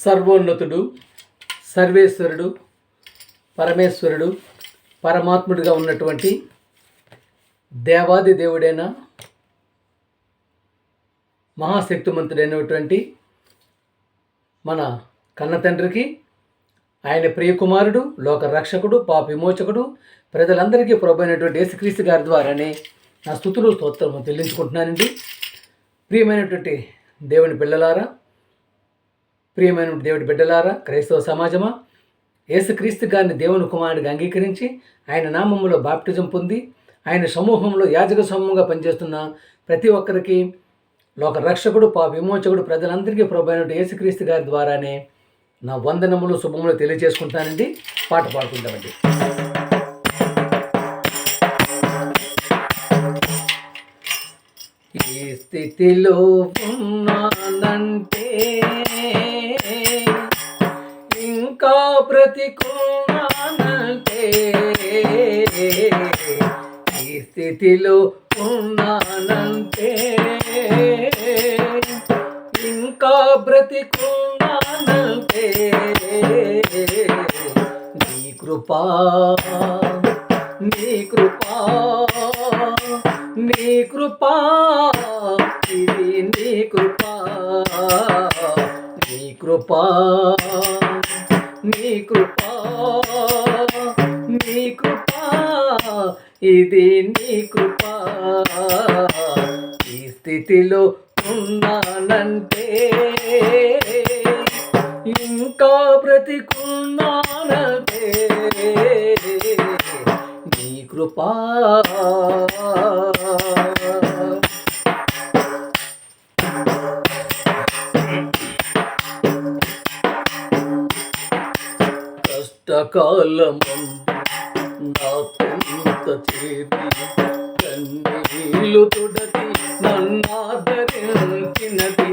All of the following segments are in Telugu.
సర్వోన్నతుడు, సర్వేశ్వరుడు, పరమేశ్వరుడు, పరమాత్ముడిగా ఉన్నటువంటి దేవాది దేవుడైన మహాశక్తిమంతుడైనటువంటి మన కన్న తండ్రికి, ఆయన ప్రియకుమారుడు, లోక రక్షకుడు, పాప విమోచకుడు, ప్రజలందరికీ ప్రభు అయినటువంటి యేసుక్రీస్తు గారి ద్వారానే నా స్తుతులు స్తోత్రము చెల్లించుకుంటున్నానండి. ప్రియమైనటువంటి దేవుని పిల్లలారా, ప్రియమైన దేవుడి బిడ్డలారా, క్రైస్తవ సమాజమా, యేసుక్రీస్తు గారిని దేవుని కుమారుడిగా అంగీకరించి ఆయన నామములో బాప్టిజం పొంది ఆయన సమూహంలో యాజక సమూహంగా పనిచేస్తున్న ప్రతి ఒక్కరికి, లోక రక్షకుడు, పాప విమోచకుడు, ప్రజలందరికీ ప్రభు అయినటువంటి యేసుక్రీస్తు గారి ద్వారానే నా వందనములు, శుభములు తెలియజేసుకుంటానండి. పాట పాడుకుంటామండి. ఈ స్థితిలో ఉన్నానంటే ఇంకా బ్రతికున్నానంటే, ఈ స్థితిలో ఉన్నానంటే ఇంకా బ్రతికున్నానంటే, నీ కృపా, నీ కృపా, నీ కృపా, ఇది నీ కృపా, నీ కృపా, నీ కృపా, నీ కృపా, ఇది నీ కృపా. ఈ స్థితిలో ఉన్నానంటే ఇంకా బ్రతికున్నానంటే, నీ కృపా. కష్టకాలమందు నా కొంత చేరి కన్నీళ్ళు తుడచి నన్నాదరించినది,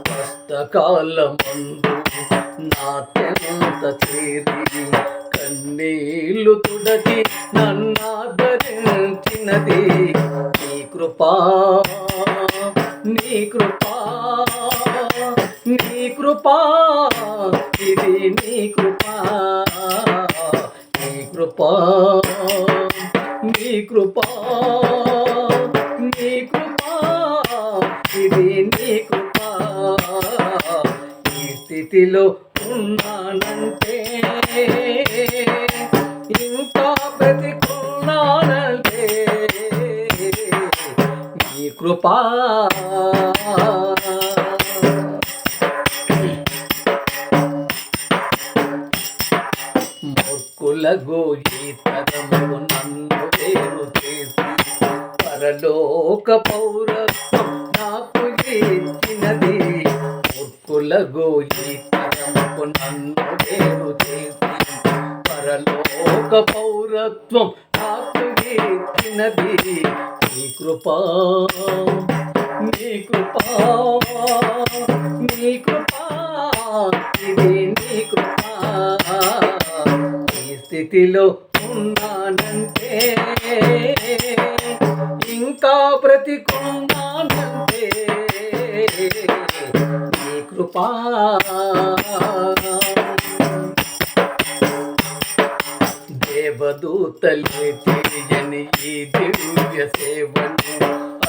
కష్టకాలమందు నా చెంత చేరి కన్నీళ్ళు తుడచి నన్నాదరించినది, నీ కృపా, నీ కృపా, నీ కృపా, ఇది నీ కృపా, నీ కృపా, నీ కృపా, నీ కృపా, ఇది నీ కృపా. ఈ స్థితిలో ఉన్నానంటే ఇంకా బ్రతికున్నానంటే, నీ కృపా. మూర్ఖులగు ఈ తరము నన్ను వేరు చేసి పరలోక పౌరత్వం నాకు ఇచ్చినది, మూర్ఖులగు ఈ తరము నన్ను వేరు చేసి పరలోక పౌరత్వం నాకు ఇచ్చినది, నీ కృపా, నీ కృపా, నీ కృపా, ఇది నీ కృపా. ఈ స్థితిలో ఉన్నానంటే ఇంకా బ్రతికున్నానంటే, నీ కృపా. దేవదూతలే చేయని ఈ దివ్య సేవను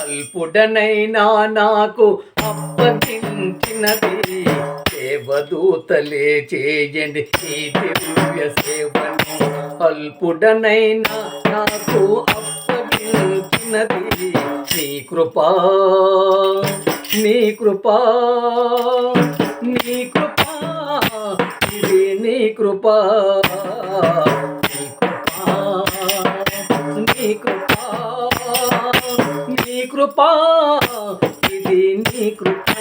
అల్పుడనైనా నాకు అప్పగించినది, దేవదూతలే చేయండి ఈ దివ్య సేవను అల్పుడనైనా నాకు అప్పగించినది, నీ కృపా, నీ కృపా, నీ కృపా, ఇది నీ కృపా, నీ కృపా, నీ కృపా, నీ కృపా, ఇది నీ కృపా.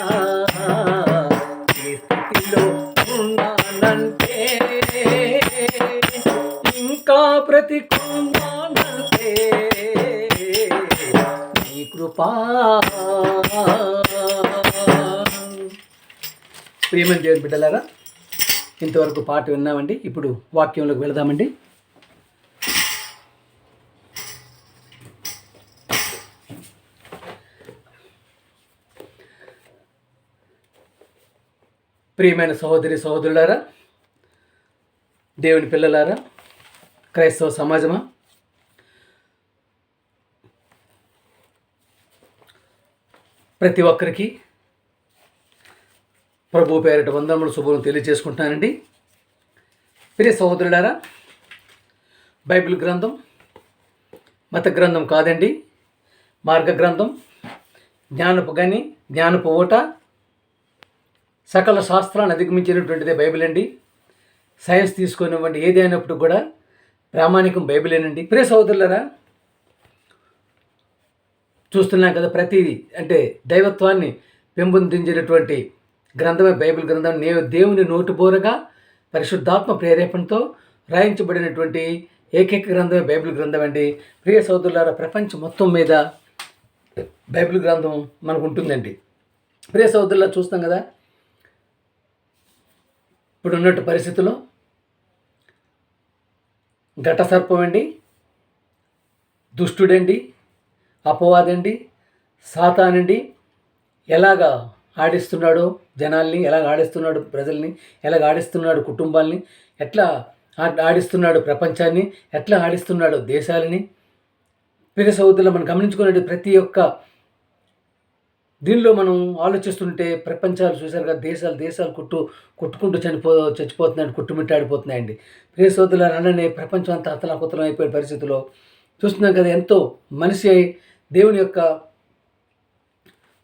ఈ స్థితిలో ఉన్నానంటే ఇంకా బ్రతికున్నానంటే, నీ కృపా. ప్రియమైన దేవుని బిడ్డలారా, ఇంతవరకు పాట విన్నామండి. ఇప్పుడు వాక్యంలోకి వెళదామండి. ప్రియమైన సహోదరి సహోదరులారా, దేవుని పిల్లలారా, క్రైస్తవ సమాజమా, ప్రతి ఒక్కరికి ప్రభు పేరిట వందనములు శుభములు తెలియజేసుకుంటున్నానండి. ప్రియ సహోదరులారా, బైబిల్ గ్రంథం మత గ్రంథం కాదండి, మార్గ గ్రంథం, జ్ఞానపు గని, జ్ఞానపు ఓట, సకల శాస్త్రాన్ని అధిగమించినటువంటిదే బైబిల్ అండి. సైన్స్ తీసుకునివ్వండి, ఏది అయినప్పుడు కూడా ప్రామాణికం బైబిలేనండి. ప్రియ సహోదరులారా, చూస్తున్నాం కదా, ప్రతిదీ అంటే దైవత్వాన్ని పెంపొందించినటువంటి గ్రంథమే బైబిల్ గ్రంథం. దేవుని నోటుబోరగా పరిశుద్ధాత్మ ప్రేరేపణతో రాయించబడినటువంటి ఏకైక గ్రంథమే బైబిల్ గ్రంథం అండి. ప్రియ సహోదరులారా, ప్రపంచం మొత్తం మీద బైబిల్ గ్రంథం మనకు ఉంటుందండి. ప్రియ సహోదరులారా, చూస్తాం కదా, ఇప్పుడు ఉన్నట్టు పరిస్థితుల్లో ఘట సర్పం అండి, దుష్టుడండి, అపవాదండి, సాతానండి ఎలాగా ఆడిస్తున్నాడో జనాల్ని, ఎలాగ ఆడిస్తున్నాడు ప్రజల్ని, ఎలాగ ఆడిస్తున్నాడు కుటుంబాల్ని, ఎట్లా ఆడిస్తున్నాడు ప్రపంచాన్ని, ఎట్లా ఆడిస్తున్నాడు దేశాలని. ప్రియ సహోదరులు, మనం గమనించుకునే ప్రతి ఒక్క దీనిలో మనం ఆలోచిస్తుంటే ప్రపంచాలు చూశారు కదా, దేశాలు కొట్టుకుంటూ చచ్చిపోతున్నాడు, కొట్టుమిట్టాడిపోతున్నాయండి. ప్రియ సోదరులు, అలానే ప్రపంచం అంతా అతలాకుతలం అయిపోయిన పరిస్థితిలో చూస్తున్నాం కదా, ఎంతో మనిషి దేవుని యొక్క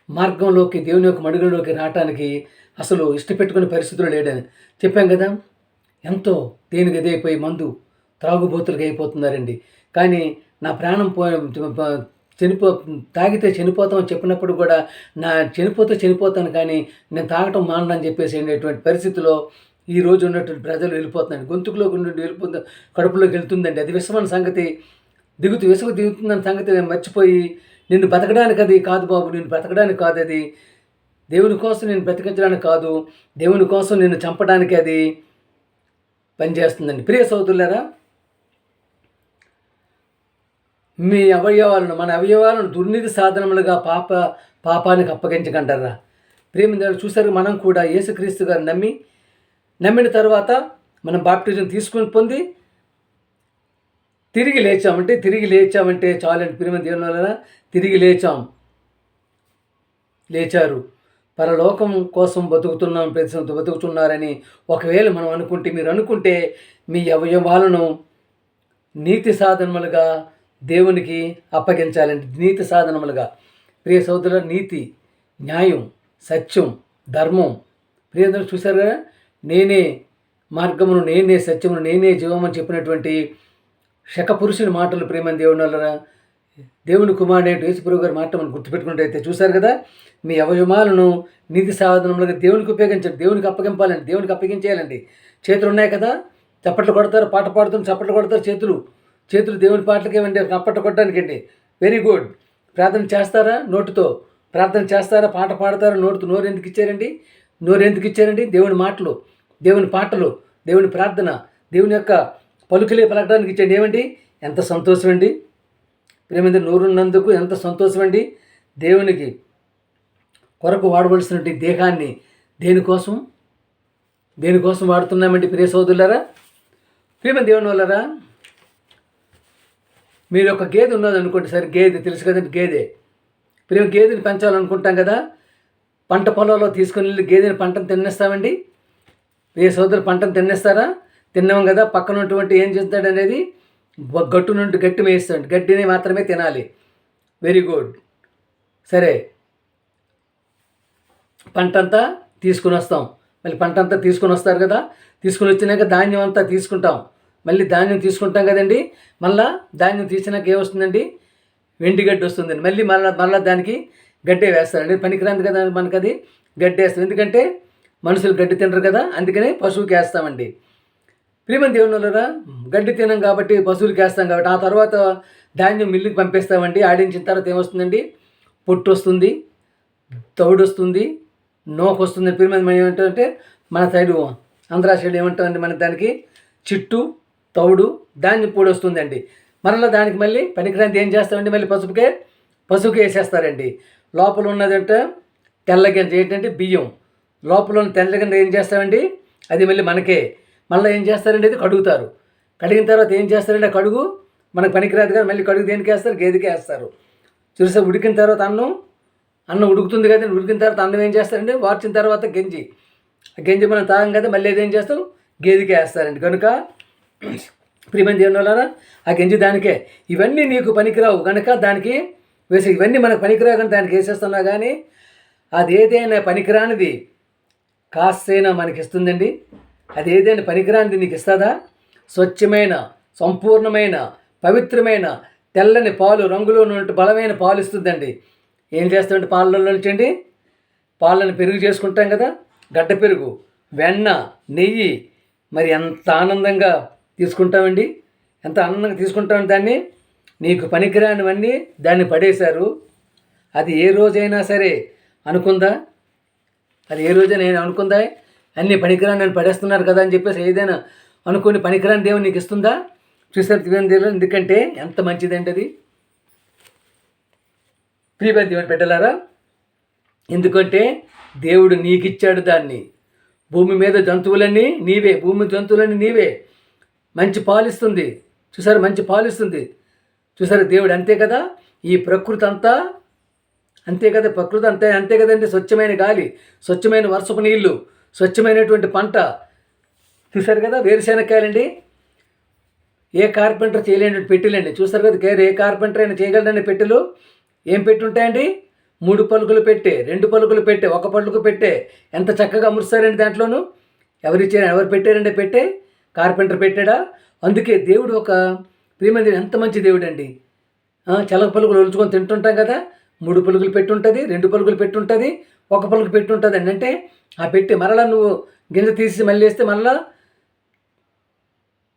మార్గంలోకి, దేవుని యొక్క మడుగులోకి రావటానికి అసలు ఇష్టపెట్టుకునే పరిస్థితులు లేడని చెప్పాం కదా. ఎంతో దేనికి ఎదైపోయి మందు త్రాగుబోతులుగా అయిపోతున్నారండి. కానీ నా ప్రాణం తాగితే చనిపోతామని చెప్పినప్పుడు కూడా చనిపోతాను కానీ నేను తాగటం మానని చెప్పేసి అనేటువంటి పరిస్థితిలో ఈరోజు ఉన్నటువంటి ప్రజలు వెళ్ళిపోతున్నాడు. గొంతుకులోకి నుండి వెళ్ళిపోతుంది, కడుపులోకి వెళ్తుందండి. అది విషమైన సంగతి. విసుగు దిగుతుందన్న సంగతి నేను మర్చిపోయి, నిన్ను బతకడానికి అది కాదు బాబు, నిన్ను బ్రతకడానికి కాదు, అది దేవుని కోసం నేను బ్రతికించడానికి కాదు, దేవుని కోసం నిన్ను చంపడానికి అది పనిచేస్తుందండి. ప్రియ సహోదరులారా, మన అవయవాలను దుర్నీతి సాధనములుగా పాపానికి అప్పగించకంటారా. ప్రేమ చూసారు, మనం కూడా యేసుక్రీస్తు గారు నమ్మిన తర్వాత మనం బాప్టిజం తీసుకుని పొంది తిరిగి లేచామంటే చాలండి. ప్రేమ దేవుని వలన తిరిగి లేచారు, పరలోకం కోసం బతుకుతున్నారని ఒకవేళ మనం అనుకుంటే, మీరు అనుకుంటే మీ అవయవాలను నీతి సాధనములుగా దేవునికి అప్పగించాలండి. నీతి సాధనములుగా. ప్రియ సోదరుల, నీతి, న్యాయం, సత్యం, ధర్మం. ప్రియందరూ చూశారు కదా, నేనే మార్గమును, నేనే సత్యమును, నేనే జీవమని చెప్పినటువంటి శకపురుషుని మాటలు ప్రేమని దేవుని వల్ల దేవుని కుమారుడు యేసుప్రభువు గారి మాట మనం గుర్తుపెట్టుకున్నట్టయితే చూశారు కదా, మీ అవయవాలను నీతి సాధనములుగా దేవునికి ఉపయోగించండి, దేవునికి అప్పగింపాలండి, దేవునికి అప్పగించేయాలండి. చేతులు ఉన్నాయి కదా, చప్పట్లు కొడతారు, పాట పాడుతున్న చప్పట్లు కొడతారు, చేతులు దేవుని పాటలకి ఇవ్వండి, చప్పట్లు కొట్టడానికండి. Very good. ప్రార్థన చేస్తారా? నోటుతో ప్రార్థన చేస్తారా? పాట పాడతారా? నోరు ఎందుకు ఇచ్చారండి? దేవుని మాటలు, దేవుని పాటలు, దేవుని ప్రార్థన, దేవుని యొక్క పలుకులే పలకడానికి ఇచ్చండి. ఏమండి, ఎంత సంతోషం అండి. ప్రేమంది, నోరున్నందుకు ఎంత సంతోషం అండి. దేవునికి కొరకు వాడవలసినటువంటి దేహాన్ని దేనికోసం వాడుతున్నామండి. ప్రియ సోదరులారా, ప్రేమ దేవుని వల్లరా, మీరు ఒక గేదె ఉన్నది అనుకోండి. సరే, గేదె తెలుసు కదండి, గేదెని పెంచాలనుకుంటాం కదా. పంట పొలంలో తీసుకుని వెళ్ళి గేదెని పంటను తినేస్తామండి. ఏ సోదరు పంటను తినేస్తారా? తిన్నాం కదా. పక్కన ఉన్నటువంటి ఏం చేస్తాడు అనేది గట్టు నుండి గట్టి మేయిస్తాడు, గడ్డిని మాత్రమే తినాలి. Very good. సరే, పంటంతా తీసుకుని వస్తాం. మళ్ళీ పంటంతా తీసుకుని వస్తారు కదా. తీసుకుని వచ్చినాక ధాన్యం అంతా తీసుకుంటాం. మళ్ళీ ధాన్యం తీసుకుంటాం కదండి. మళ్ళీ ధాన్యం తీసినాక ఏమొస్తుందండి? వెండిగడ్డి వస్తుందండి. మళ్ళీ దానికి గడ్డే వేస్తారండి. పనికిరాంది కదా మనకు అది గడ్డి వేస్తాం. ఎందుకంటే మనుషులు గడ్డి తినరు కదా, అందుకనే పశువుకి వేస్తామండి. ప్రియమైన దేవుని వల్లరా, గడ్డి తినం కాబట్టి పశువులకి వేస్తాం కాబట్టి, ఆ తర్వాత ధాన్యం మిల్లుకి పంపిస్తామండి. ఆడించిన తర్వాత ఏమొస్తుందండి? పొట్టు వస్తుంది, తౌడు వస్తుంది, నోకు వస్తుంది. ప్రియమైన మనం ఏమంటామంటే, మన సైడు ఆంధ్రా సైడ్ ఏమంటామండి, మన దానికి చిట్టు, తౌడు, ధాన్యం పొడి వస్తుందండి. దానికి మళ్ళీ పనికిరాంతి ఏం చేస్తామండి? మళ్ళీ పసుపుకి వేసేస్తారండి. లోపల ఉన్నదంటే తెల్లగింజ ఏంటంటే బియ్యం, లోపల ఉన్న తెల్లగా ఏం చేస్తామండి, అది మళ్ళీ మనకే. మళ్ళీ ఏం చేస్తారండి, అది కడుగుతారు. కడిగిన తర్వాత ఏం చేస్తారండి, ఆ కడుగు మనకు పనికిరాదు కదా, మళ్ళీ కడుగు దేనికి వేస్తారు, గేదెకి వేస్తారు. చూసా ఉడికిన తర్వాత అన్నం ఉడుకుతుంది కదండి, ఉడికిన తర్వాత అన్నం ఏం చేస్తారండి, వార్చిన తర్వాత గంజి, ఆ గంజి మనం తాగం కదా, మళ్ళీ ఏం చేస్తాం, గేదెకి వేస్తారండి. కనుక ప్రియమైన దేవుని వాళ్ళారా, ఆ గంజి దానికే. ఇవన్నీ నీకు పనికిరావు కనుక దానికి వేసి, ఇవన్నీ మనకు పనికిరావు కానీ దానికి వేసేస్తున్నా కానీ అది ఏదైనా పనికిరానిది కాస్తైనా మనకి ఇస్తుందండి. అది ఏదైనా పనికిరానిది నీకు ఇస్తుందా? స్వచ్ఛమైన, సంపూర్ణమైన, పవిత్రమైన, తెల్లని పాలు, రంగులో ఉన్నట్టు బలమైన పాలు ఇస్తుందండి. ఏం చేస్తామంటే పాలలో నుంచండి, పాలను పెరుగు చేసుకుంటాం కదా, గడ్డ పెరుగు, వెన్న, నెయ్యి, మరి ఎంత ఆనందంగా తీసుకుంటామండి, ఎంత ఆనందంగా తీసుకుంటాం దాన్ని. నీకు పనికిరానివన్నీ దాన్ని పడేశారు. అది ఏ రోజైనా సరే అనుకుందా? అది ఏ రోజైనా అనుకుందా? అన్నీ పనికిరాని నేను పడేస్తున్నారు కదా అని చెప్పేసి ఏదైనా అనుకుని పనికిరాని దేవుని నీకు ఇస్తుందా? చూసారు దేవుని దేవుడు, ఎందుకంటే ఎంత మంచిదండి అది. ప్రియమైన దేవుని పెట్టలారా, ఎందుకంటే దేవుడు నీకు ఇచ్చాడు దాన్ని. భూమి మీద జంతువులన్నీ నీవే, భూమి జంతువులన్నీ నీవే. మంచి పాలిస్తుంది, చూసారు, మంచి పాలిస్తుంది. చూసారు దేవుడు, అంతే కదా. ఈ ప్రకృతి అంతా అంతే కదా, ప్రకృతి అంతే కదండి. స్వచ్ఛమైన గాలి, స్వచ్ఛమైన వర్షపు నీళ్లు, స్వచ్ఛమైనటువంటి పంట. చూసారు కదా, వేరుశెనక్కాయలండి, ఏ కార్పెంటర్ చేయలేని పెట్టెలండి. చూసారు కదా, ఏ కార్పెంటర్ అయినా చేయగలరండి పెట్టెలు. ఏం పెట్టి ఉంటాయండి, 3 పలుకులు పెట్టే, 2 పలుకులు పెట్టే, 1 పలుకు పెట్టే, ఎంత చక్కగా అమరుస్తారండి దాంట్లోనూ. ఎవరు పెట్టారండి పెట్టే? కార్పెంటర్ పెట్టాడా? అందుకే దేవుడు ఒక ప్రియమైన ఎంత మంచి దేవుడు అండి. చలక పలుకులు ఒలుచుకొని తింటుంటాం కదా, 3 పలుకులు పెట్టి ఉంటుంది, 2 పలుకులు పెట్టి ఉంటుంది, 1 పలుకు పెట్టి ఉంటుంది అండి. అంటే ఆ పెట్టి మరలా నువ్వు గింజ తీసి మళ్ళీ వేస్తే మళ్ళీ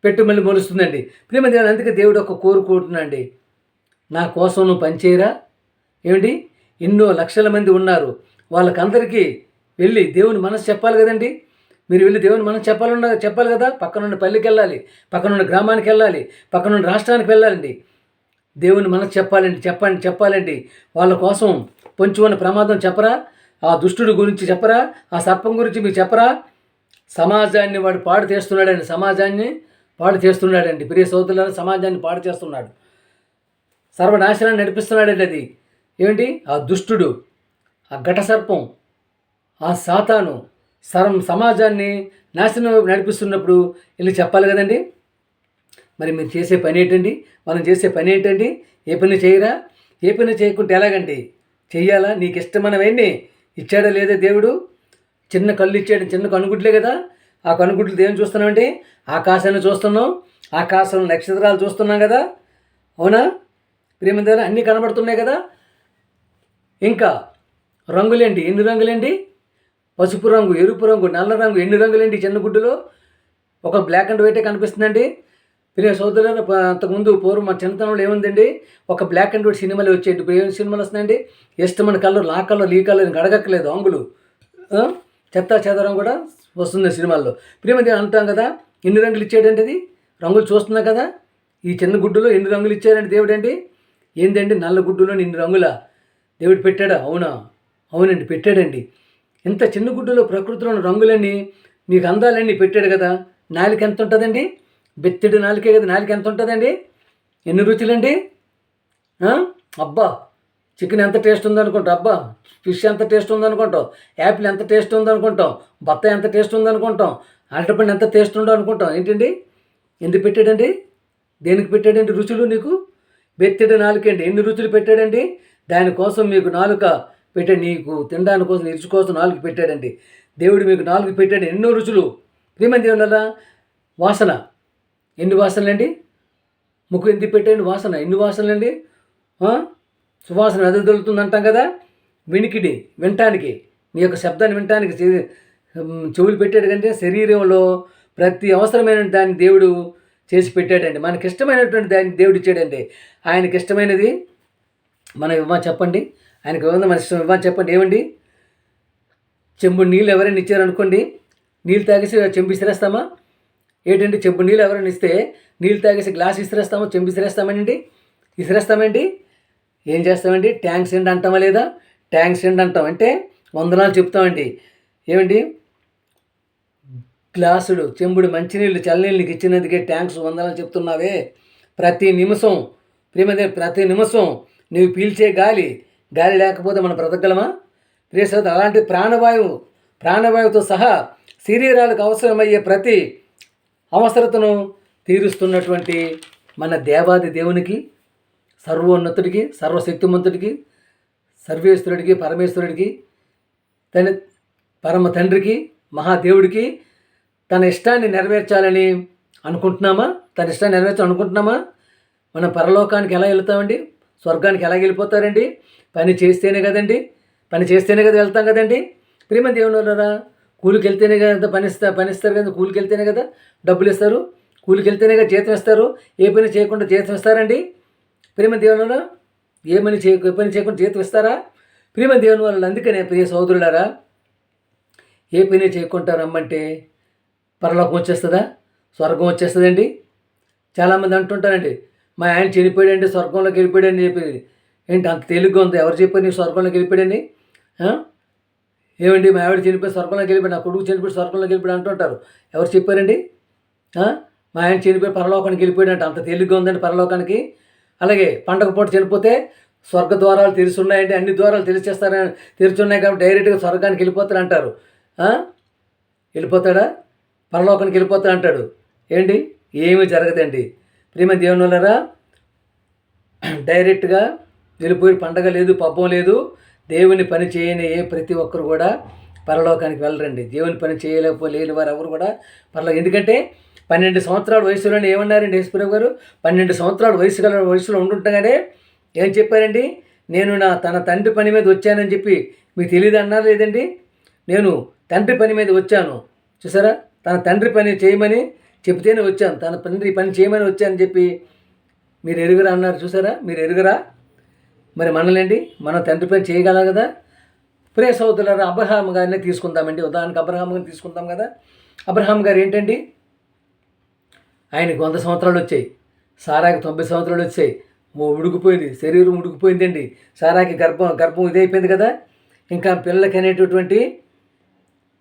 పెట్టు మళ్ళీ మొలుస్తుందండి. ప్రియమైన దేవుడు, అందుకే దేవుడు ఒక కోరుకుంటున్నాండి, నా కోసం నువ్వు పనిచేయరా? ఏమిటి, ఎన్నో లక్షల మంది ఉన్నారు, వాళ్ళకందరికీ వెళ్ళి దేవుని మనసు చెప్పాలి కదండి. మీరు వెళ్ళి దేవుని మనసు చెప్పాలి కదా. పక్కనున్న పల్లెకి వెళ్ళాలి, పక్కనున్న గ్రామానికి వెళ్ళాలి, పక్కనున్న రాష్ట్రానికి వెళ్ళాలండి. దేవుని మనసు చెప్పాలండి. వాళ్ళ కోసం పొంచి ఉన్న ప్రమాదం చెప్పరా? ఆ దుష్టుడి గురించి చెప్పరా? ఆ సర్పం గురించి మీరు చెప్పరా? సమాజాన్ని వాడు పాడు చేస్తున్నాడండి, సమాజాన్ని పాడు చేస్తున్నాడండి. ప్రియ సోదరులను, సమాజాన్ని పాడు చేస్తున్నాడు, సర్వనాశనాన్ని నడిపిస్తున్నాడండి. అది ఏమిటి, ఆ దుష్టుడు, ఆ ఘట సర్పం, ఆ సాతాను సమాజాన్ని నాశనం నడిపిస్తున్నప్పుడు వెళ్ళి చెప్పాలి కదండి. మరి మీరు చేసే పని ఏంటండి, మనం చేసే పని ఏంటండి? ఏ పని చేయరా? ఏ పని చేయకుంటే ఎలాగండి? చెయ్యాలా? నీకు ఇష్టమైనవన్నీ ఇచ్చాడా లేదా దేవుడు? చిన్న కళ్ళు ఇచ్చాడు, చిన్న కనుగుడ్లే కదా. ఆ కనుగుడ్లు దేవుని చూస్తున్నామంటే ఆకాశాన్ని చూస్తున్నాం, ఆకాశంలో నక్షత్రాలు చూస్తున్నాం కదా, అవునా? ప్రేమ ద్వారా అన్నీ కనబడుతున్నాయి కదా. ఇంకా రంగులేంటి, ఎన్ని రంగులేంటి? పసుపు రంగు, ఎరుపు రంగు, నల్ల రంగు, ఎన్ని రంగులేంటి చిన్న గుడ్డులో? ఒక బ్లాక్ అండ్ వైటే కనిపిస్తుందండి. ప్రియ సోదరులను, అంతకుముందు పూర్వం మా చిన్నతనంలో ఏముందండి, ఒక బ్లాక్ అండ్ వైట్ సినిమాలు వచ్చేది. ఇప్పుడు ఏం సినిమాలు వస్తున్నాయండి, ఇష్టమైన కలర్, ఆ కలర్, ఈ కలర్, అడగక్కలేదు అంగులు, చెత్త చెదరం కూడా వస్తుంది సినిమాల్లో. ప్రియమైన అంటాం కదా, ఎన్ని రంగులు ఇచ్చాడండి, అది రంగులు చూస్తున్నా కదా. ఈ చిన్న గుడ్డులో ఎన్ని రంగులు ఇచ్చాడండి దేవుడు అండి. ఏంటండి, నల్ల గుడ్డులో ఇన్ని రంగుల దేవుడు పెట్టాడా? అవునండి పెట్టాడండి. ఇంత చిన్న గుడ్డులో ప్రకృతిలోని రంగులన్నీ, నీకు అందాలన్నీ పెట్టాడు కదా. నాలుక ఎంత ఉంటుందండి, బెత్తడి నాలుకే కదా, నాలుక ఎంత ఉంటుందండి, ఎన్ని రుచులండి. అబ్బా, చికెన్ ఎంత టేస్ట్ ఉందనుకుంటాం, అబ్బా ఫిష్ ఎంత టేస్ట్ ఉందనుకుంటాం, యాపిల్ ఎంత టేస్ట్ ఉందనుకుంటాం, బత్తాయి ఎంత టేస్ట్ ఉందనుకుంటాం, అరటిపండు ఎంత టేస్ట్ ఉందో అనుకుంటాం. ఏంటండి, ఎందుకు పెట్టాడండి, దేనికి పెట్టాడండి రుచులు? నీకు బెత్తడి నాలుకండి, ఎన్ని రుచులు పెట్టాడండి. దానికోసం మీకు నాలుక పెట్టాడు, నీకు తినడానికి కోసం, రుచి కోసం నాలుగు పెట్టాడండి దేవుడు. మీకు నాలుగు పెట్టాడు, ఎన్నో రుచులు. ప్రియమైన దేవుని వాసన, ఎన్ని వాసనలండి. ముక్కు ఎందుకు పెట్టండి, వాసన, ఎన్ని వాసనలండి. సువాసన వెదజల్లుతుంది అంటాం కదా. వినికిడి, వినటానికి, మీ యొక్క శబ్దాన్ని వినటానికి చెవులు పెట్టాడు కంటే శరీరంలో ప్రతి అవసరమైన దాన్ని దేవుడు చేసి పెట్టాడండి. మనకి ఇష్టమైనటువంటి దాన్ని దేవుడు ఇచ్చాడండి. ఆయనకి ఇష్టమైనది మనం ఇవ్వమని చెప్పండి, ఆయనకి ఇవ్వదు మన ఇష్టం ఇవ్వమని చెప్పండి. ఏమండి, చెంబు నీళ్ళు ఎవరైనా ఇచ్చారనుకోండి, నీళ్ళు తాగేసి చెంబు ఇసిరేస్తామా? ఏంటండి, చెంబు నీళ్ళు ఎవరైనా ఇస్తే నీళ్ళు తాగేసి గ్లాస్ ఇసిరేస్తామో, చెంబు ఇసిరేస్తామండి. ఏం చేస్తామండి, ట్యాంక్స్ ఎండ్ అంటామా లేదా? ట్యాంక్స్ ఎండ్ అంటాం అంటే వందనాలు చెప్తామండి. ఏమండి, గ్లాసుడు చెంబుడు మంచినీళ్ళు చల్లనీళ్ళకి ఇచ్చినందుకే ట్యాంక్స్ వందనాలు చెప్తున్నావే. ప్రతి నిమిషం ప్రతి నిమిషం నువ్వు పీల్చే గాలి లేకపోతే మనం బ్రతకగలమా? ప్రియసోదరు, అలాంటి ప్రాణవాయువుతో సహా శరీరాలకు అవసరమయ్యే ప్రతి అవసరతను తీరుస్తున్నటువంటి మన దేవాది దేవునికి, సర్వోన్నతుడికి, సర్వశక్తిమంతుడికి, సర్వేశ్వరుడికి, పరమేశ్వరుడికి, పరమ తండ్రికి, మహాదేవుడికి తన ఇష్టాన్ని నెరవేర్చాలని అనుకుంటున్నామా? తన ఇష్టాన్ని నెరవేర్చాలనుకుంటున్నామా? మనం పరలోకానికి ఎలా వెళ్తామండి? స్వర్గానికి ఎలా వెళ్ళిపోతారండి? పని చేస్తేనే కదండి, పని చేస్తేనే కదా వెళ్తాం కదండి. ప్రియమైన దేవుని వల్ల కూలికి వెళ్తేనే కదా పనిస్తారు కదా, కూలికి వెళ్తేనే కదా డబ్బులు ఇస్తారు, కూలికి వెళ్తేనే కదా జీతం ఇస్తారు. ఏ పని చేయకుండా జీతం ఇస్తారండి? ప్రియమైన దేవుని వల్ల ఏ పని చేయకుండా జీతం ఇస్తారా? ప్రియమైన దేవుని వల్ల అందుకనే ప్రియ సోదరులారా, ఏ పని చేయకుండా రమ్మంటే పరలోకం వచ్చేస్తుందా? స్వర్గం వచ్చేస్తుందండి. చాలామంది అంటుంటారండి, మా ఆయన చనిపోయాడండి, స్వర్గంలోకి వెళ్ళిపోయాడని చెప్పి. ఏంటి అంత తేలిగ్గా ఉంది? ఎవరు చెప్పారు నీకు స్వర్గంలోకి వెళ్ళిపోయాడని? ఏమండి, మా ఆవిడ చనిపోయి స్వర్గంలోకి వెళ్ళిపోయాడు, నా కొడుకు చనిపోయి స్వర్గంలోకి వెళ్ళిపోయాడు అంటుంటారు. ఎవరు చెప్పారండి? మా ఆయన చనిపోయి పరలోకానికి వెళ్ళిపోయాడు అంటే అంత తేలిగ్గా ఉందండి పరలోకానికి? అలాగే పండగ పూట చనిపోతే స్వర్గ ద్వారాలు తెరుచున్నాయండి, అన్ని ద్వారాలు తెరుచున్నాయి కాబట్టి డైరెక్ట్గా స్వర్గానికి వెళ్ళిపోతారు అంటారు. వెళ్ళిపోతాడా? పరలోకానికి వెళ్ళిపోతాడు అంటాడు. ఏంటి? ఏమీ జరగదండి. ప్రియమైన దేవుని వల్లరా, డైరెక్ట్గా వెళ్ళిపోయి పండగ లేదు, పబ్బం లేదు, దేవుని పని చేయని ప్రతి ఒక్కరు కూడా పరలోకానికి వెళ్ళరండి. దేవుని పని చేయలేని వారు ఎవరు కూడా ఎందుకంటే 12 సంవత్సరాల వయసులోనే ఏమన్నారండి యేసుప్రభు గారు? 12 సంవత్సరాల వయసులో ఉంటుండగానే ఏం చెప్పారండి? నేను తన తండ్రి పని మీద వచ్చానని చెప్పి మీకు తెలియదు అన్నారు లేదండి? నేను తండ్రి పని మీద వచ్చాను, చూసారా? తన తండ్రి పని చేయమని చెప్తేనే వచ్చాను, తన తండ్రి పని చేయమని వచ్చానని చెప్పి మీరు ఎరుగురా అన్నారు, చూసారా? మీరు ఎరుగురా? మరి మనలేండి, మనం తండ్రి పని చేయగలం కదా. ప్రియ సోదరులారా, అబ్రహాం గారిని తీసుకుందామండి. ఉదాహరణకు అబ్రహాం గారిని తీసుకుందాం కదా. అబ్రహాం గారు ఏంటండి, ఆయనకు 100 సంవత్సరాలు వచ్చాయి, సారాకి 90 సంవత్సరాలు వచ్చాయి. ఉడికిపోయింది, శరీరం ఉడికిపోయిందండి. సారాకి గర్భం ఇదైపోయింది కదా. ఇంకా పిల్లలకి అనేటటువంటి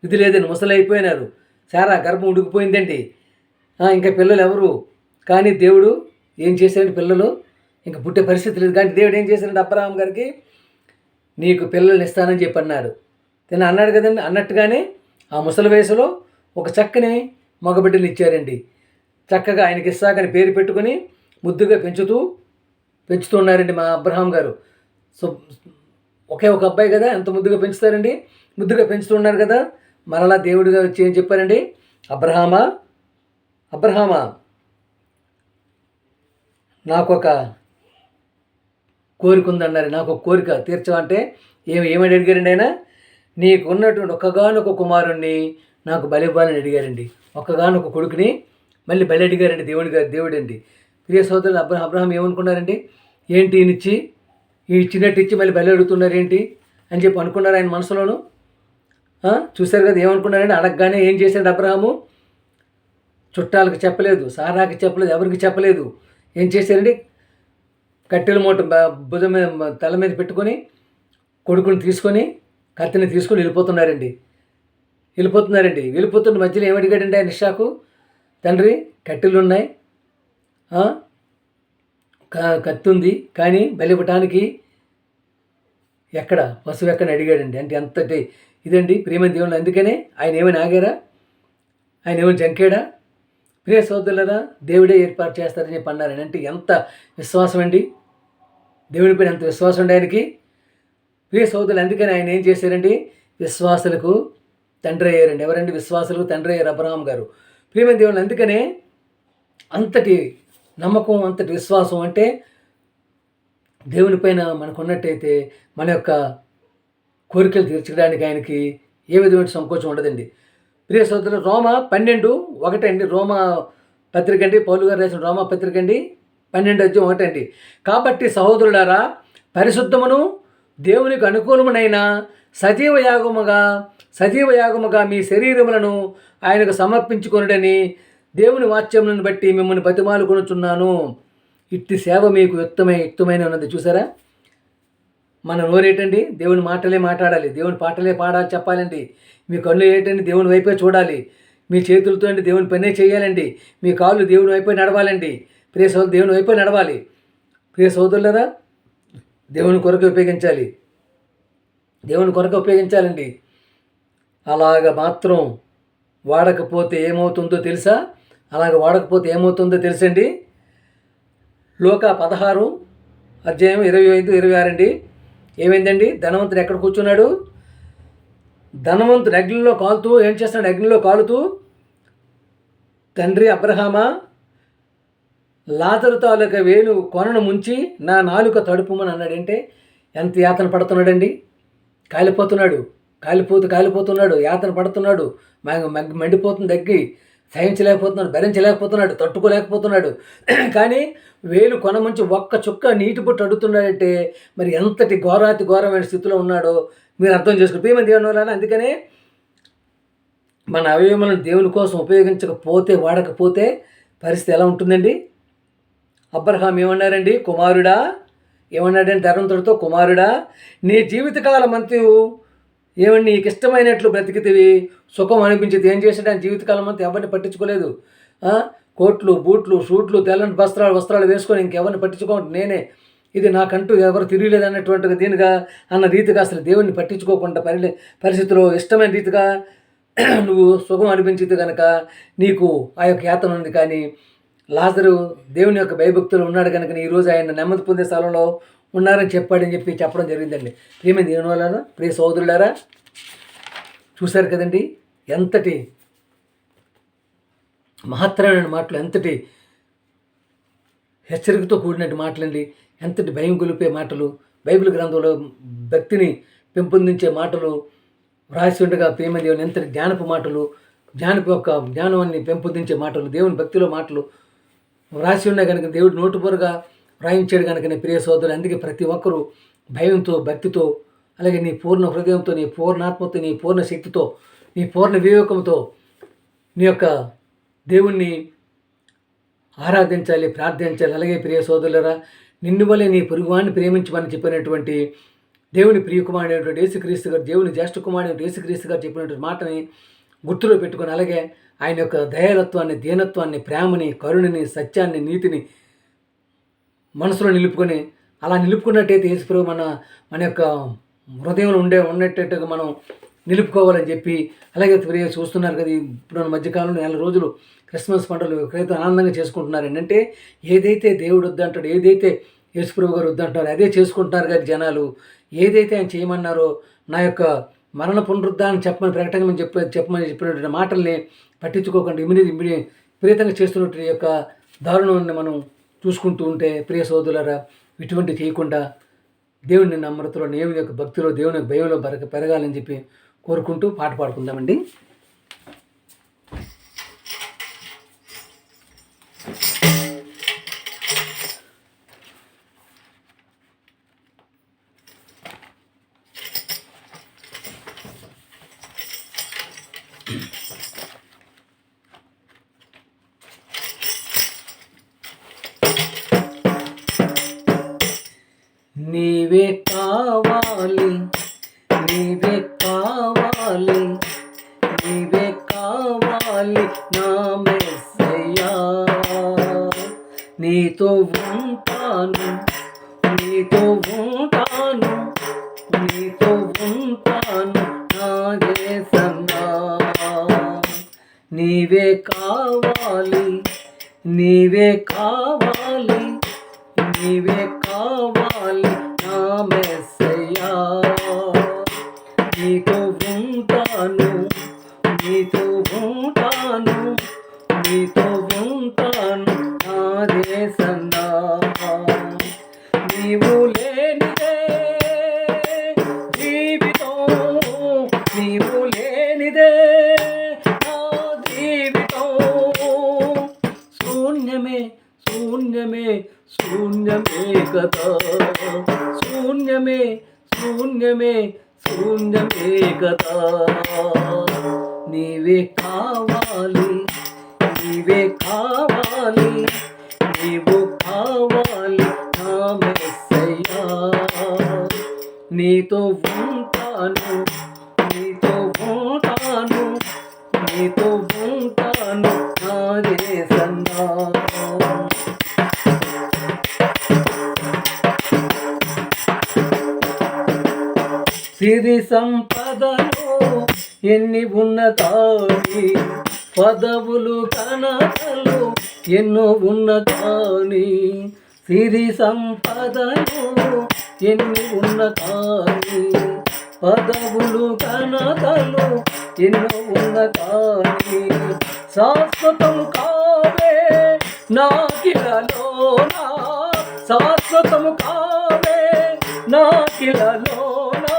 ఇది లేదండి, ముసలి అయిపోయినారు. సారా గర్భం ఉడికిపోయిందండి. ఇంకా పిల్లలు ఎవరు? కానీ దేవుడు ఏం చేశాడంటే, పిల్లలు ఇంకా పుట్టే పరిస్థితి లేదు. కానీ దేవుడు ఏం చేశాడంటే అబ్రహాం గారికి, నీకు పిల్లల్ని ఇస్తానని చెప్పి అన్నాడు. అన్నాడు కదండి. అన్నట్టుగానే ఆ ముసలి వయసులో ఒక చక్కని మగబిడ్డని ఇచ్చారండి. చక్కగా ఆయనకి ఇస్సాకని పేరు పెట్టుకొని ముద్దుగా పెంచుతున్నారండి మా అబ్రహాం గారు. సో ఒకే ఒక అబ్బాయి కదా, ఎంత ముద్దుగా పెంచుతారండి. ముద్దుగా పెంచుతున్నారు కదా. మరలా దేవుడిగా వచ్చి ఏం చెప్పారండి? అబ్రహామా, నాకొక కోరిక ఉందన్నారు. నాకు ఒక కోరిక తీర్చమంటే ఏమని అడిగారండి ఆయన? నీకు ఉన్నటువంటి ఒక్కగానొక కుమారుణ్ణి నాకు బలి ఇవ్వాలని అడిగారండి. ఒక్కగానొక కొడుకుని మళ్ళీ బలి అడిగారండి దేవుడండి. ప్రియ సోదరులు, అబ్రహాం ఏమనుకున్నారండి? ఏంటి ఇచ్చినట్టు ఇచ్చి మళ్ళీ బలి అడుగుతున్నారు ఏంటి అని చెప్పి అనుకున్నారు ఆయన మనసులోను. చూశారు కదా ఏమనుకున్నారండి? అడగగానే ఏం చేశాడు అబ్రహాము? చుట్టాలకు చెప్పలేదు, సారాకి చెప్పలేదు, ఎవరికి చెప్పలేదు. ఏం చేశారండి? కట్టెల మూట భుజం మీద తల మీద పెట్టుకొని కొడుకుని తీసుకొని కత్తిని తీసుకొని వెళ్ళిపోతున్నారండి. వెళ్ళిపోతున్న మధ్యలో ఏమడిగాడండి ఆయన ఇస్సాకు? తండ్రి, కట్టెలు ఉన్నాయి, కత్తి ఉంది, కానీ బలి ఇవ్వటానికి ఎక్కడ పశువు ఎక్కడ అడిగాడండి. అంటే ఎంతటి ఇదండి ప్రియమైన దేవుళ్ళు. అందుకనే ఆయన ఏమైనా ఆగారా? ఆయన ఏమైనా జంకాడా? ప్రియ సోదరులరా, దేవుడే ఏర్పాటు చేస్తారని చెప్పి అన్నారని. అంటే ఎంత విశ్వాసం అండి, దేవుడి పైన ఎంత విశ్వాసం ఉండే ఆయనకి. ప్రియ సోదరులు, అందుకని ఆయన ఏం చేశారండి? విశ్వాసులకు తండ్రి అయ్యారండి. ఎవరండి? విశ్వాసులకు తండ్రి అయ్యారు అబ్రహాం గారు. ప్రియమైన దేవుళ్ళు, అందుకనే అంతటి నమ్మకం, అంతటి విశ్వాసం అంటే దేవుని పైన మనకు ఉన్నట్టయితే మన యొక్క కోరికలు తీర్చడానికి ఆయనకి ఏ విధమైన సంకోచం ఉండదండి. ప్రియ సోదరులు, రోమా 12:1 అండి. రోమా పత్రిక అండి, పౌలు గారు రాసిన రోమా పత్రిక అండి, 12:1 అండి. కాబట్టి సహోదరులారా, పరిశుద్ధమును దేవునికి అనుకూలమునైన సజీవ యాగముగా మీ శరీరములను ఆయనకు సమర్పించుకొనుడని దేవుని వాక్యములను బట్టి మిమ్మల్ని బతిమాలుకొనుచున్నాను. ఇట్టి సేవ మీకు యుక్తమైన ఉన్నది. చూసారా? మన నోరేటండి? దేవుని మాటలే మాట్లాడాలి, దేవుని పాటలే పాడాలి, చెప్పాలండి. మీ కళ్ళు ఏంటంటే దేవుని వైపే చూడాలి. మీ చేతులతో అంటే దేవుని పనే చేయాలండి. మీ కాళ్ళు దేవుని వైపే నడవాలండి. ప్రియ సోదరు దేవుని వైపే నడవాలి. ప్రియ సోదరులరా, దేవుని కొరకు ఉపయోగించాలి. దేవుని కొరకు ఉపయోగించాలండి. అలాగ మాత్రం వాడకపోతే ఏమవుతుందో తెలుసా? అలాగ వాడకపోతే ఏమవుతుందో తెలుసండి. లోకా 16 అధ్యాయం 25-26 అండి. ఏమైందండి? ధనవంతుడు ఎక్కడ కూర్చున్నాడు? ధనవంతుడు అగ్నిలో కాలుతూ ఏం చేస్తున్నాడు? అగ్నిలో కాలుతూ, తండ్రి అబ్రహామా, లాజరు తాలూకా వేలు కొనను ముంచి నా నాలుక తడుపుమని అన్నాడంటే ఎంత యాతన పడుతున్నాడండి. కాలిపోతున్నాడు, యాతన పడుతున్నాడు, మండిపోతుంది, దగ్గి సహించలేకపోతున్నాడు, భరించలేకపోతున్నాడు, తట్టుకోలేకపోతున్నాడు. కానీ వేలు కొన ముంచి ఒక్క చుక్క నీటి బొట్టు అడుగుతున్నాడంటే మరి ఎంతటి ఘోరమైన స్థితిలో ఉన్నాడో మీరు అర్థం చేసుకుని ప్రియమైన దేవుని వల్ల. అందుకనే మన అవయవములను దేవుని కోసం ఉపయోగించకపోతే, వాడకపోతే పరిస్థితి ఎలా ఉంటుందండి? అబ్రహాం ఏమన్నారండి? కుమారుడా, ఏమన్నాడంటే ధనవంతుడితో, కుమారుడా, నీ జీవితకాలం అంతా ఏమండి నీకు ఇష్టమైనట్లు బ్రతికితివి, సుఖం అనిపించేది. ఏం చేశాడు? ఆయన జీవితకాలం అంతా ఎవరిని పట్టించుకోలేదు. కోట్లు, బూట్లు, షూట్లు, తెల్లని వస్త్రాలు వేసుకొని ఇంకెవరిని పట్టించుకోండి, నేనే, ఇది నాకంటూ ఎవరు తిరగలేదు అన్నటువంటిగా దీనిగా అన్న రీతిగా అసలు దేవుడిని పట్టించుకోకుండా పరిస్థితిలో ఇష్టమైన రీతిగా నువ్వు సుఖం అనిపించేది కనుక నీకు ఆ యొక్క యాతన ఉంది. కానీ లాజరు దేవుని యొక్క భయభక్తులు ఉన్నాడు కనుక ఈరోజు ఆయన నెమ్మది పొందే స్థలంలో ఉన్నారని చెప్పాడని చెప్పడం జరిగిందండి. ప్రియమైన దేవుని వల్ల ప్రియ సోదరులారా, చూశారు కదండి ఎంతటి మహత్తరమైన మాటలు, ఎంతటి హెచ్చరికతో కూడినట్టు మాటలండి, ఎంతటి భయం గొలిపే మాటలు, బైబిల్ గ్రంథంలో భక్తిని పెంపొందించే మాటలు రాసి ఉండగా ప్రియమైన దేవుని ఎంతటి జ్ఞానపు మాటలు, జ్ఞానాన్ని పెంపొందించే మాటలు, దేవుని భక్తిలో మాటలు రాసి ఉన్నాయి కనుక దేవుడు నోటుబోరుగా రాయించాడు కనుక ప్రియ సోదరులు. అందుకే ప్రతి ఒక్కరూ భయంతో, భక్తితో, అలాగే నీ పూర్ణ హృదయంతో, నీ పూర్ణ ఆత్మతో, నీ పూర్ణ శక్తితో, నీ పూర్ణ వివేకంతో నీ యొక్క దేవుణ్ణి ఆరాధించాలి, ప్రార్థించాలి. అలాగే ప్రియ సోదరులరా, నిన్ను వలె నీ పొరుగువాడిని ప్రేమించమని చెప్పినటువంటి దేవుని ప్రియకుమారుడైనటువంటి యేసుక్రీస్తు గారు, దేవుని జ్యేష్ఠ కుమారుడైన యేసుక్రీస్తు గారు చెప్పినటువంటి మాటని గుర్తులో పెట్టుకొని, అలాగే ఆయన యొక్క దయాలత్వాన్ని, దీనత్వాన్ని, ప్రేమని, కరుణని, సత్యాన్ని, నీతిని మనసులో నిలుపుకొని, అలా నిలుపుకున్నట్టయితే యేసుప్రభు మన యొక్క హృదయంలో ఉన్నట్టుగా మనం నిలుపుకోవాలని చెప్పి, అలాగే చూస్తున్నారు కదా ఇప్పుడు మధ్యకాలంలో 4 రోజులు క్రిస్మస్ పండుగలు విపరీతం ఆనందంగా చేసుకుంటున్నారు. ఏంటంటే ఏదైతే దేవుడు వద్దంటాడో, ఏదైతే యేసుప్రభు గారు వద్దంటారో అదే చేసుకుంటున్నారు కానీ జనాలు. ఏదైతే ఆయన చేయమన్నారో, నా యొక్క మరణ పునరుద్ధాన్ని చెప్పమని చెప్పినటువంటి మాటల్ని పట్టించుకోకుండా విపరీతంగా చేస్తున్నటువంటి యొక్క దారుణాన్ని మనం చూసుకుంటూ ఉంటే ప్రియ సోదరులారా, ఇటువంటి చేయకుండా దేవుని నమ్రతలో, దేవుని యొక్క భక్తిలో, దేవుని యొక్క భయంలో పెరగాలని చెప్పి కోరుకుంటూ పాట పాడుకుందామండి. నీవే కావాలి, నీవే కావాలి, నీవే కావాలి నా మెస్సయ్యా. నీతో ఉంటాను, నీతో ఉంటాను, నీతో ఉంటాను నా యేసయ్యా. నీవే కావాలి, నీవే కావాలి, నీవే కావాలి నా మెస్సయ్యా. నీతో ఉంటాను, నీతో ఉంటాను, నీతో ఉంటాను నా యేసయ్యా. నీవు లేనిదే జీవితం, నీవు లేనిదే నా జీవితం శూన్యమే, శూన్యమే, శూన్యమే కదా, శూన్యమే, శూన్యమే, శూన్యమే కదా. నీవే కావాలి, నీవే కావాలి, నీవు కావాలి నా మెస్సయ్యా. నీతో ఉంటాను, నీతో ఉంటాను, నీతో ఉంటాను నా యేసయ్యా. సిరి సంపదలు ఎన్ని ఉన్నతాని, పదవులు ఘనతలు ఎన్నో ఉన్నతాని, సిరి సంపదలు ఎన్ని ఉన్నతాని, పదవులు ఘనతలు ఎన్నో ఉన్నతాని, శాశ్వతం కావే నాకిలలోనా, శాశ్వతం కావే నాకిలలోనా,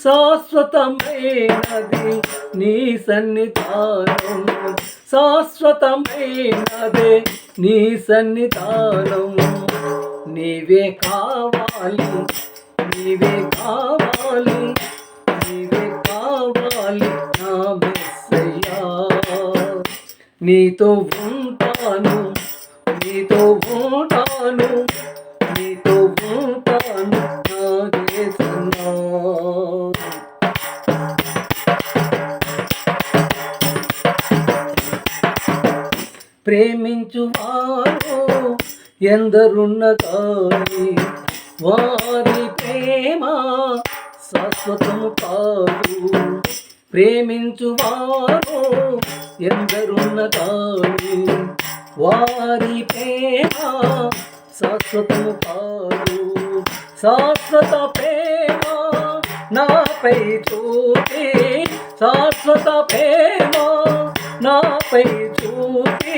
శాశ్వతమైనది నీ సన్నిధానం, శాశ్వతమైనదే నీ సన్నిధానం. నీవే కావాలి, నీవే కావాలి, నీవే కావాలి నా మెస్సయ్యా. నీతో ఉంటాను, నీతో ఉంటాను, నీతో ఉంటాను నా యేసయ్యా. ప్రేమించువారు ఎందరున్న కానీ వారి ప్రేమ శాశ్వతము కాదు. ప్రేమించువారు ఎందరున్న కానీ వారి ప్రేమ శాశ్వతము కాదు. శాశ్వత ప్రేమ నాపై చూపి, శాశ్వత ప్రేమ నాపై చూపి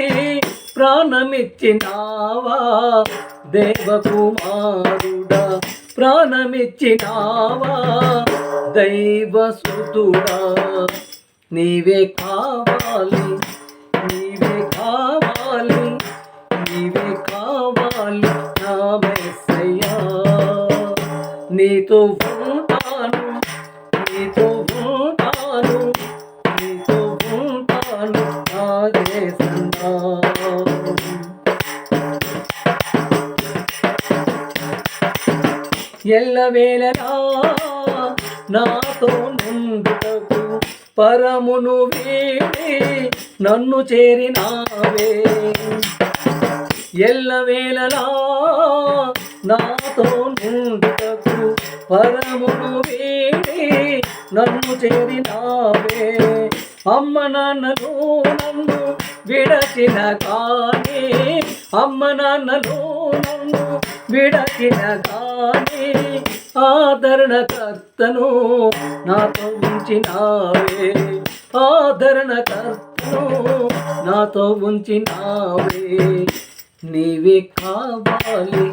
ప్రాణమిచ్చినావా దేవకుమారుడా, ప్రాణమిచ్చినావా దైవసుతుడా. నీవే కావాలి, నీవే కావాలి, నీవే కావాలి నా మెస్సయ్యా. నీతో ఉంటాను, నీతో ఉంటాను, నీతో ఉంటాను నా యేసయ్యా. ఎల్లవేళలా నాతో నుండుటకు పరమును వీడి నన్ను చేరినావే. ఎల్లవేళలా నాతో నుండుటకు పరమును వీడి నన్ను చేరినావే. అమ్మ నాన్నలు నన్ను విడచిన కానీ, అమ్మ నాన్నలు నన్ను విడచిన కానీ ఆదరణకర్తను నాతో ఉంచినావే. ఆదరణకర్తను నాతో ఉంచినావే. నీవే కావాలి,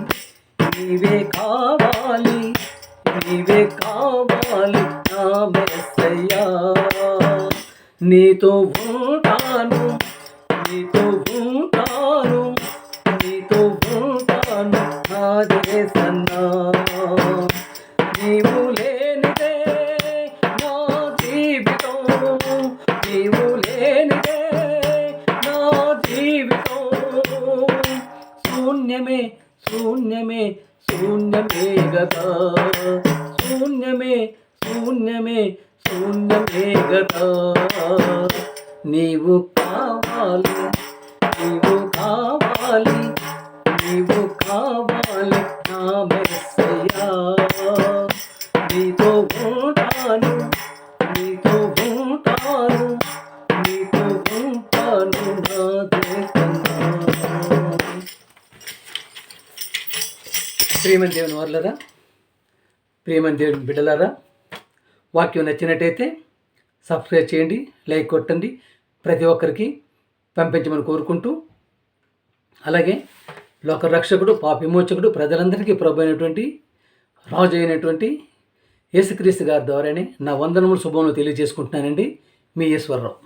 నీవే కావాలి, నీవే కావాలి నా మెస్సయ్యా. నీతో ఉంటాను, నీతో ఉంటాను, నీతో ఉంటాను నా యేసయ్యా. నీవు లేనిదే నా జీవితం, నీవు లేనిదే నా జీవితం శూన్యమే, శూన్యమే, శూన్యమే గదా, శూన్యమే, శూన్యమే, శూన్యమే గదా. నీవు కావాలి, నీవు కావాలి, నీవు కావాలి నా మెస్సయ్యా. నీతో ఉంటాను, నీతో ఉంటాను, నీతో ఉంటాను నా యేసయ్యా. ప్రియమైన దేవుని వారలారా, ప్రియమైన దేవుని బిడ్డలారా, వాక్యం నచ్చినట్టయితే సబ్స్క్రైబ్ చేయండి, లైక్ కొట్టండి, ప్రతి ఒక్కరికి పంపించమని కోరుకుంటూ, అలాగే లోక రక్షకుడు పాప విమోచకుడు ప్రజలందరికీ ప్రభు అయినటువంటి రాజు అయినటువంటి యేసుక్రీస్తు గారి ద్వారానే నా వందనములు శుభములు తెలియజేసుకుంటున్నానండి. మీ ఈశ్వరరావు.